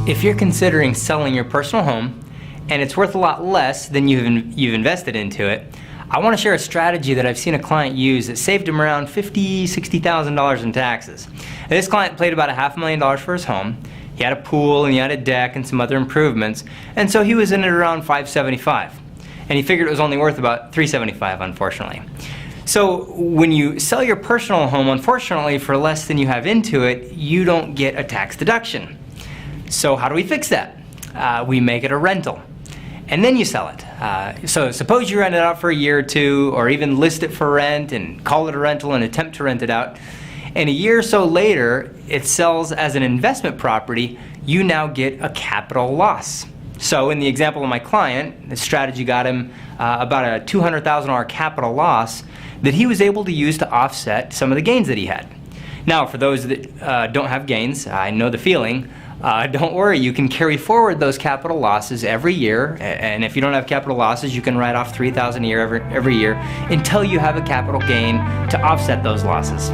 If you're considering selling your personal home and it's worth a lot less than you've invested into it, I want to share a strategy that I've seen a client use that saved him around $50,000, $60,000 in taxes. And this client paid about $500,000 for his home. He had a pool and he had a deck and some other improvements, and so he was in at around $575,000. And he figured it was only worth about $375,000, unfortunately. So when you sell your personal home, unfortunately, for less than you have into it, you don't get a tax deduction. So how do we fix that? We make it a rental, and then you sell it. So suppose you rent it out for a year or two, or even list it for rent and call it a rental and attempt to rent it out. And a year or so later, it sells as an investment property. You now get a capital loss. So in the example of my client, the strategy got him about a $200,000 capital loss that he was able to use to offset some of the gains that he had. Now, for those that don't have gains, I know the feeling. Don't worry, you can carry forward those capital losses every year, and if you don't have capital losses, you can write off $3,000 a year every year until you have a capital gain to offset those losses.